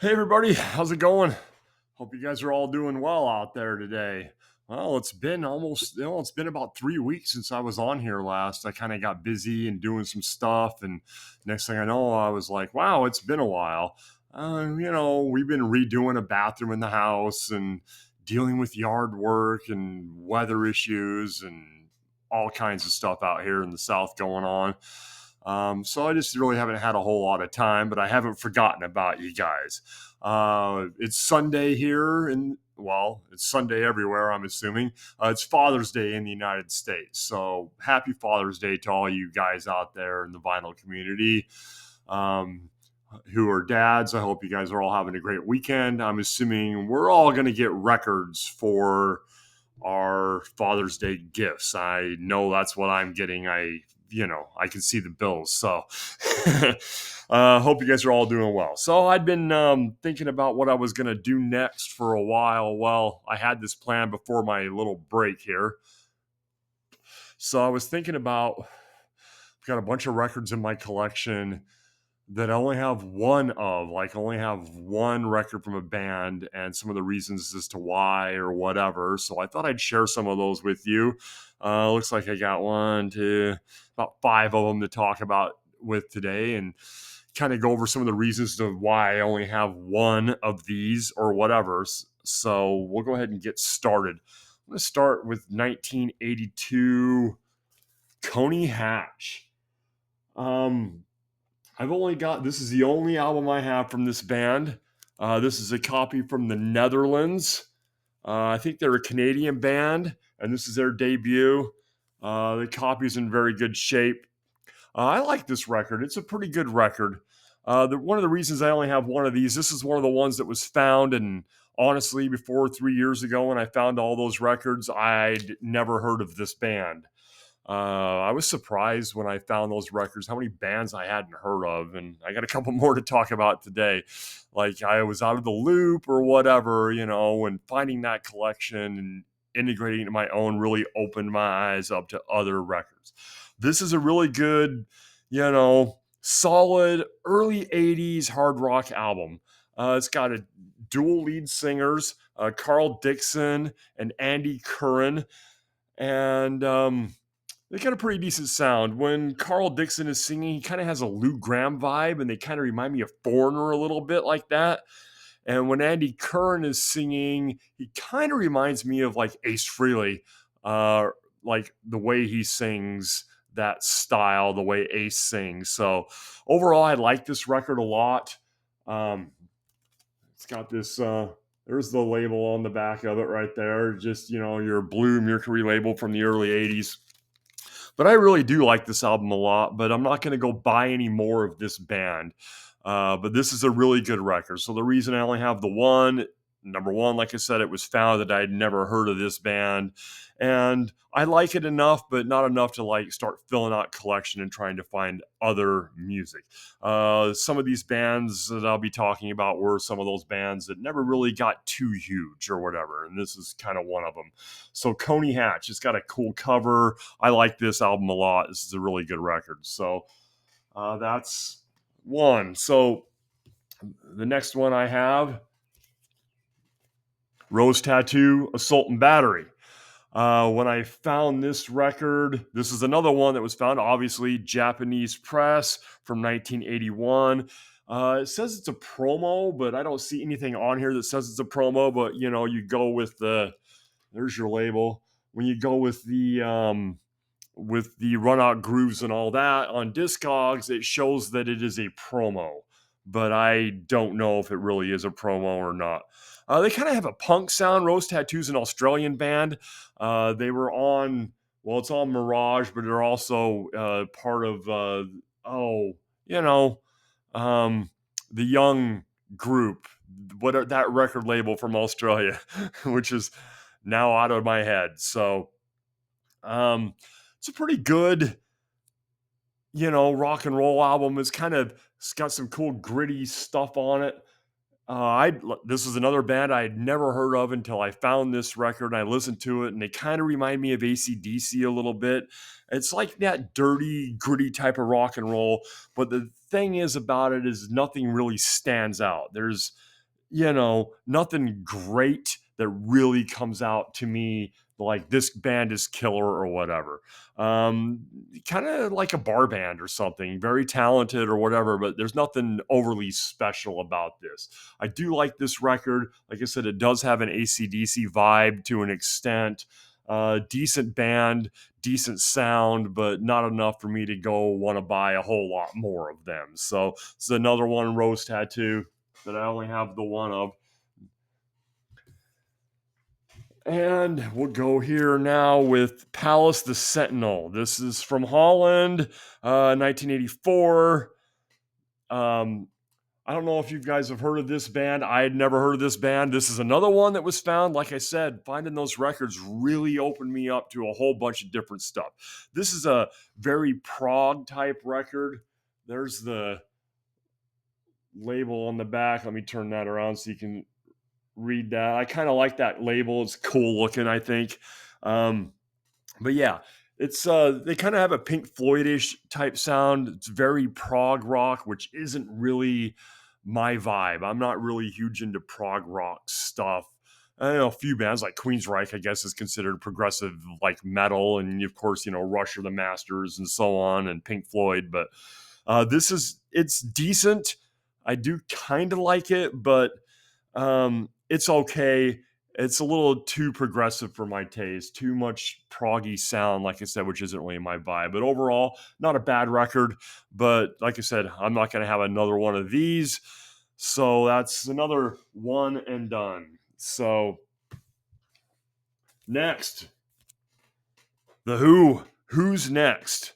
Hey everybody, how's it going? Hope you guys are all doing well out there today. Well, it's been it's been about 3 weeks since I was on here last. I kind of got busy and doing some stuff, and next thing I know, I was like, wow, it's been a while. We've been redoing a bathroom in the house and dealing with yard work and weather issues and all kinds of stuff out here in the South going on. So I just really haven't had a whole lot of time, but I haven't forgotten about you guys. It's Sunday here, and well, it's Sunday everywhere, I'm assuming. It's Father's Day in the United States. So happy Father's Day to all you guys out there in the vinyl community um, who are dads. I hope you guys are all having a great weekend. I'm assuming we're all going to get records for our Father's Day gifts. I know that's what I'm getting. I can see the bills. So, hope you guys are all doing well. So, I'd been thinking about what I was going to do next for a while. Well, I had this plan before my little break here. So, I was thinking about, I've got a bunch of records in my collection that I only have one of, like only have one record from a band and some of the reasons as to why or whatever. So I thought I'd share some of those with you. Looks like I got one, two, about five of them to talk about with today and kind of go over some of the reasons to why I only have one of these or whatever. So we'll go ahead and get started. I'm going to start with 1982 Coney Hatch. Um, I've only got this is the only album I have from this band. This is a copy from the Netherlands. I think they're a Canadian band, and this is their debut. The copy's in very good shape. I like this record. It's a pretty good record. One of the reasons I only have one of these, this is one of the ones that was found, and honestly, before 3 years ago when I found all those records, I'd never heard of this band. I was surprised when I found those records how many bands I hadn't heard of, and I got a couple more to talk about today. Like I was out of the loop or whatever, and finding that collection and integrating it into my own really opened my eyes up to other records. This is a really good, solid early 80s hard rock album. It's got a dual lead singers, Carl Dixon and Andy Curran. And they got a pretty decent sound. When Carl Dixon is singing, he kind of has a Lou Gramm vibe, and they kind of remind me of Foreigner a little bit like that. And when Andy Curran is singing, he kind of reminds me of like Ace Frehley, like the way he sings that style, the way Ace sings. So overall, I like this record a lot. Um, it's got this. There's the label on the back of it right there. Just your blue Mercury label from the early '80s. But I really do like this album a lot, but I'm not going to go buy any more of this band. But this is a really good record. So the reason I only have the one, number one, like I said, it was found that I had never heard of this band. And I like it enough, but not enough to like start filling out collection and trying to find other music. Some of these bands that I'll be talking about were some of those bands that never really got too huge or whatever. And this is kind of one of them. So Coney Hatch, it's got a cool cover. I like this album a lot. This is a really good record. So that's one. So the next one I have, Rose Tattoo, Assault and Battery. When I found this record, this is another one that was found, obviously, Japanese press from 1981. It says it's a promo, but I don't see anything on here that says it's a promo. But you go with there's your label. When you go with the run out grooves and all that on Discogs, it shows that it is a promo, but I don't know if it really is a promo or not. They kind of have a punk sound. Rose Tattoo's an Australian band. They were on, well, it's on Mirage, but they're also part of, you know, um, the Young Group, what that record label from Australia, which is now out of my head. So, it's a pretty good, rock and roll album. It's got some cool gritty stuff on it. This is another band I had never heard of until I found this record and I listened to it, and they kind of remind me of AC/DC a little bit. It's like that dirty, gritty type of rock and roll, but the thing is about it is nothing really stands out. There's nothing great that really comes out to me like this band is killer or whatever. Um, Kind of like a bar band or something, very talented or whatever, but there's nothing overly special about this. I do like this record. Like I said, it does have an AC/DC vibe to an extent. Decent band, decent sound, but not enough for me to go want to buy a whole lot more of them. So it's another one, Rose Tattoo, that I only have the one of. And we'll go here now with Palace the Sentinel. This is from Holland, 1984. Um, I don't know if you guys have heard of this band. I had never heard of this band. This is another one that was found. Like I said, finding those records really opened me up to a whole bunch of different stuff. This is a very prog type record. There's the label on the back. Let me turn that around so you can read that. I kind of like that label. It's cool looking, I think. Um, but yeah, it's they kind of have a Pink Floydish type sound. It's very prog rock, which isn't really my vibe. I'm not really huge into prog rock stuff. I know a few bands like Queensryche, I guess, is considered progressive like metal, and of course, Rush or the Masters and so on, and Pink Floyd. But it's decent. I do kind of like it, but it's okay. It's a little too progressive for my taste. Too much proggy sound, like I said, which isn't really my vibe. But overall, not a bad record. But like I said, I'm not going to have another one of these. So that's another one and done. So next, The Who. Who's next?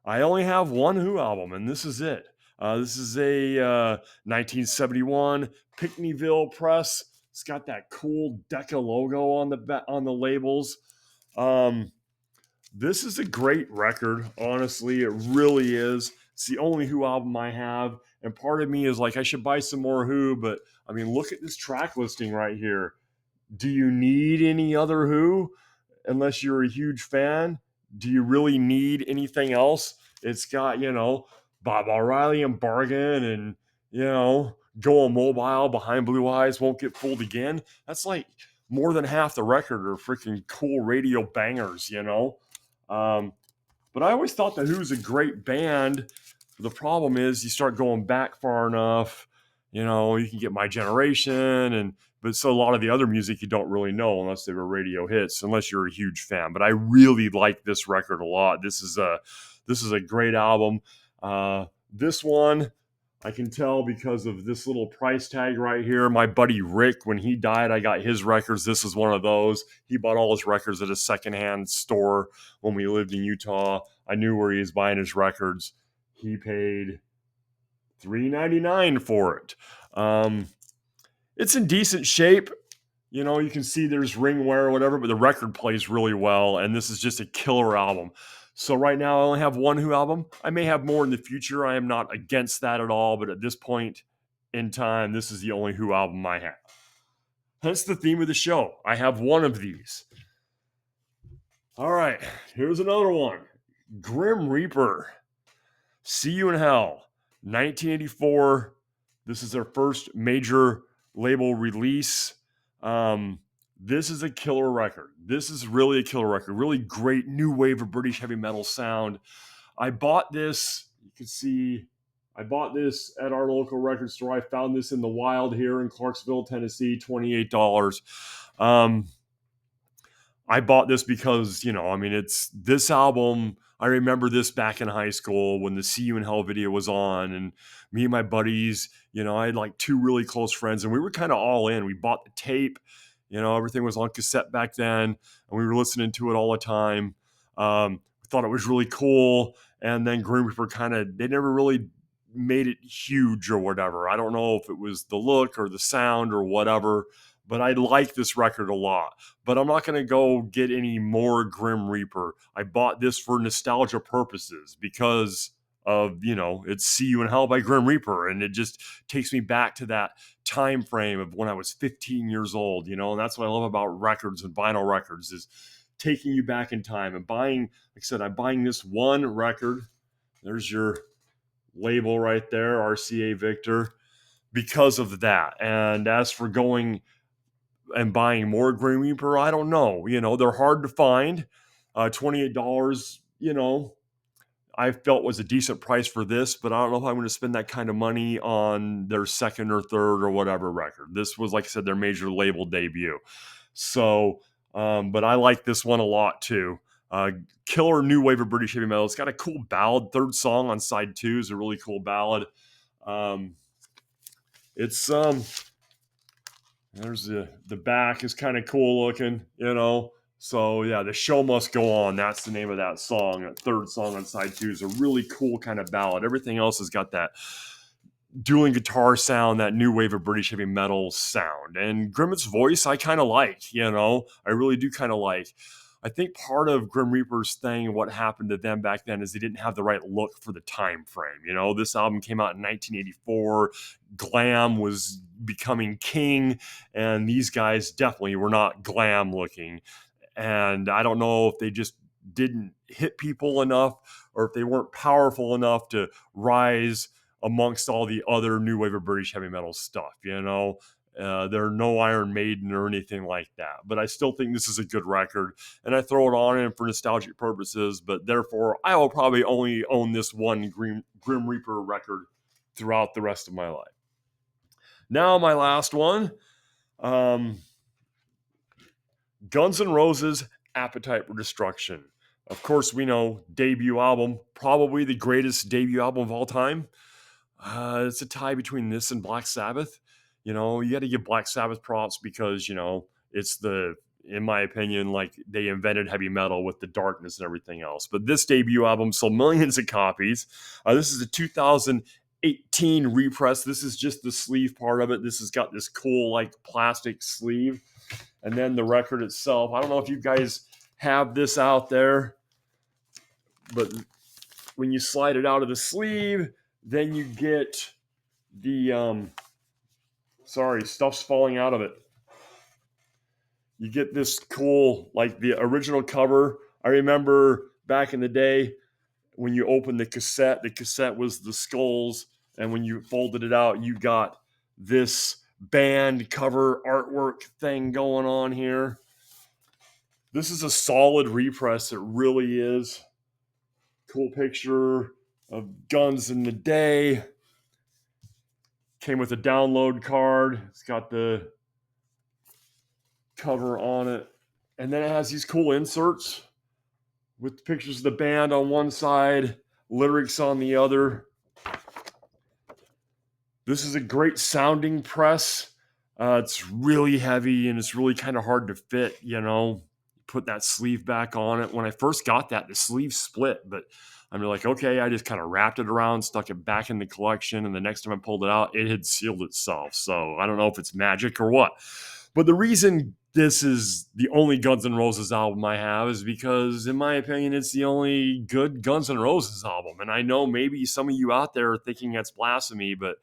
I only have one Who album, and this is it. This is a 1971 Pickneyville press. It's got that cool Decca logo on the labels. Um, this is a great record, honestly. It really is. It's the only Who album I have, and part of me is like, I should buy some more Who, but I mean, look at this track listing right here. Do you need any other Who? Unless you're a huge fan, do you really need anything else? It's got, Bob O'Reilly and Bargain and, Going Mobile, Behind Blue Eyes, Won't Get Fooled Again. That's like more than half the record are freaking cool radio bangers. Um, but I always thought The Who's a great band. The problem is you start going back far enough, you can get My Generation but so a lot of the other music you don't really know unless they were radio hits, unless you're a huge fan. But I really like this record a lot. This is a great album. This one I can tell because of this little price tag right here. My buddy Rick, when he died, I got his records. This is one of those. He bought all his records at a secondhand store when we lived in Utah. I knew where he was buying his records. He paid $3.99 for it. It's in decent shape. You can see there's ring wear or whatever, but the record plays really well, and this is just a killer album. So right now I only have one Who album. I may have more in the future. I am not against that at all, but at this point in time, this is the only Who album I have. Hence the theme of the show. I have one of these. All right, here's another one. Grim Reaper. See You in Hell. 1984. This is their first major label release. This is a killer record. This is really a killer record. Really great new wave of British heavy metal sound. I bought this. You can see I bought this at our local record store. I found this in the wild here in Clarksville, Tennessee, $28. I bought this because, it's this album. I remember this back in high school when the See You in Hell video was on, and me and my buddies, I had like two really close friends, and we were kind of all in. We bought the tape, everything was on cassette back then, and we were listening to it all the time. We thought it was really cool, and then Grim Reaper they never really made it huge or whatever. I don't know if it was the look or the sound or whatever, but I like this record a lot. But I'm not going to go get any more Grim Reaper. I bought this for nostalgia purposes because of, it's See You in Hell by Grim Reaper. And it just takes me back to that time frame of when I was 15 years old, and that's what I love about records and vinyl records is taking you back in time and buying, like I said, I'm buying this one record. There's your label right there, RCA Victor, because of that. And as for going and buying more Grim Reaper, I don't know. They're hard to find. $28, I felt was a decent price for this, but I don't know if I'm going to spend that kind of money on their second or third or whatever record. This was, like I said, their major label debut. So, but I like this one a lot too. Killer new wave of British heavy metal. It's got a cool ballad. Third song on side 2 is a really cool ballad. It's there's the back is kind of cool looking, So yeah, The Show Must Go On. That's the name of that song. That third song on side 2 is a really cool kind of ballad. Everything else has got that dueling guitar sound, that new wave of British heavy metal sound. And Grimmett's voice, I kind of like, I really do kind of like. I think part of Grim Reaper's thing, what happened to them back then, is they didn't have the right look for the time frame. This album came out in 1984. Glam was becoming king, and these guys definitely were not glam looking. And I don't know if they just didn't hit people enough or if they weren't powerful enough to rise amongst all the other new wave of British heavy metal stuff, They're no Iron Maiden or anything like that. But I still think this is a good record, and I throw it on in for nostalgic purposes, but therefore I will probably only own this one Grim Reaper record throughout the rest of my life. Now my last one, Guns N' Roses' Appetite for Destruction. Of course, we know debut album, probably the greatest debut album of all time. It's a tie between this and Black Sabbath. You got to give Black Sabbath props because, it's in my opinion, like they invented heavy metal with the darkness and everything else. But this debut album sold millions of copies. This is a 2018 repress. This is just the sleeve part of it. This has got this cool like plastic sleeve. And then the record itself, I don't know if you guys have this out there, but when you slide it out of the sleeve, then you get the, stuff's falling out of it. You get this cool, like the original cover. I remember back in the day when you opened the cassette was the skulls. And when you folded it out, you got this band cover artwork thing going on here. This is a solid repress. It really is. Cool picture of Guns in the Day. Came with a download card. It's got the cover on it. And then it has these cool inserts with pictures of the band on one side, lyrics on the other. This is a great sounding press. It's really heavy and it's really kind of hard to fit, Put that sleeve back on it. When I first got that, the sleeve split, but I'm like, okay, I just kind of wrapped it around, stuck it back in the collection, and the next time I pulled it out, it had sealed itself. So I don't know if it's magic or what. But the reason this is the only Guns N' Roses album I have is because, in my opinion, it's the only good Guns N' Roses album. And I know maybe some of you out there are thinking that's blasphemy, but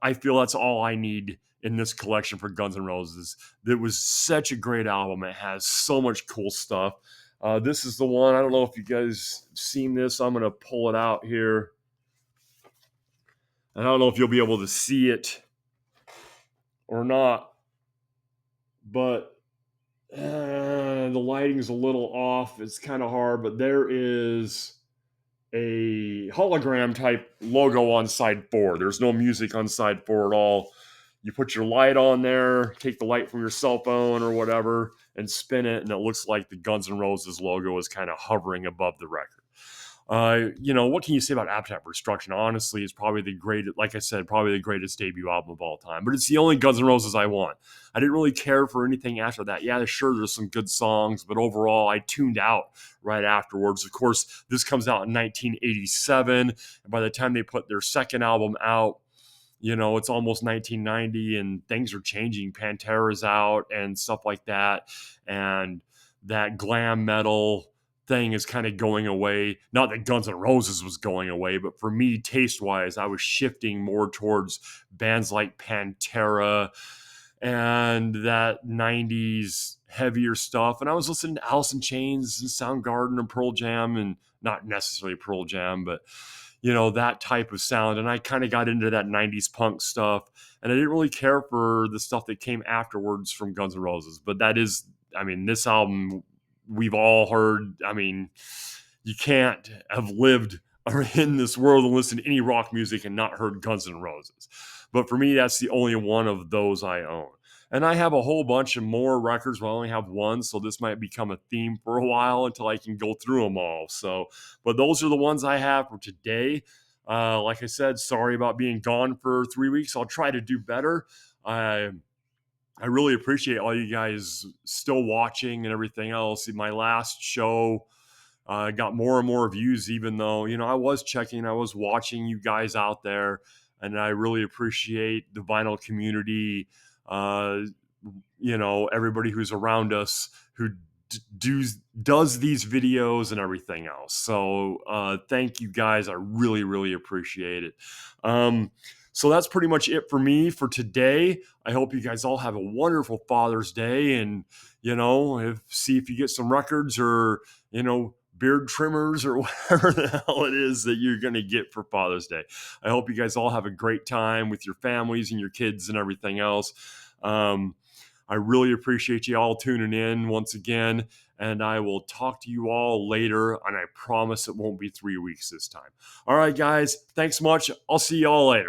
I feel that's all I need in this collection for Guns N' Roses. It was such a great album. It has so much cool stuff. This is the one. I don't know if you guys have seen this. I'm going to pull it out here. I don't know if you'll be able to see it or not, but the lighting's a little off. It's kind of hard, but there is a hologram type logo on side 4. There's no music on side 4 at all. You put your light on there, take the light from your cell phone or whatever, and spin it, and it looks like the Guns N' Roses logo is kind of hovering above the record. What can you say about Appetite for Destruction? Honestly, it's probably the greatest, like I said, probably the greatest debut album of all time. But it's the only Guns N' Roses I want. I didn't really care for anything after that. Yeah, sure, there's some good songs, but overall, I tuned out right afterwards. Of course, this comes out in 1987, and by the time they put their second album out, it's almost 1990, and things are changing. Pantera's out and stuff like that, and that glam metal thing is kind of going away. Not that Guns N' Roses was going away, but for me, taste wise, I was shifting more towards bands like Pantera and that 90s heavier stuff. And I was listening to Alice in Chains and Soundgarden and Pearl Jam, and not necessarily Pearl Jam, but that type of sound. And I kind of got into that 90s punk stuff. And I didn't really care for the stuff that came afterwards from Guns N' Roses. But this album we've all heard. You can't have lived in this world and listened to any rock music and not heard Guns N' Roses. But for me, that's the only one of those I own. And I have a whole bunch of more records, but I only have one, so this might become a theme for a while until I can go through them all. But those are the ones I have for today. Like I said, sorry about being gone for 3 weeks. I'll try to do better. I really appreciate all you guys still watching and everything else. My last show got more and more views, even though, I was watching you guys out there, and I really appreciate the vinyl community, everybody who's around us who does these videos and everything else. So thank you guys. I really, really appreciate it. So that's pretty much it for me for today. I hope you guys all have a wonderful Father's Day, and, see if you get some records or, beard trimmers or whatever the hell it is that you're going to get for Father's Day. I hope you guys all have a great time with your families and your kids and everything else. I really appreciate you all tuning in once again, and I will talk to you all later, and I promise it won't be 3 weeks this time. All right, guys, thanks much. I'll see you all later.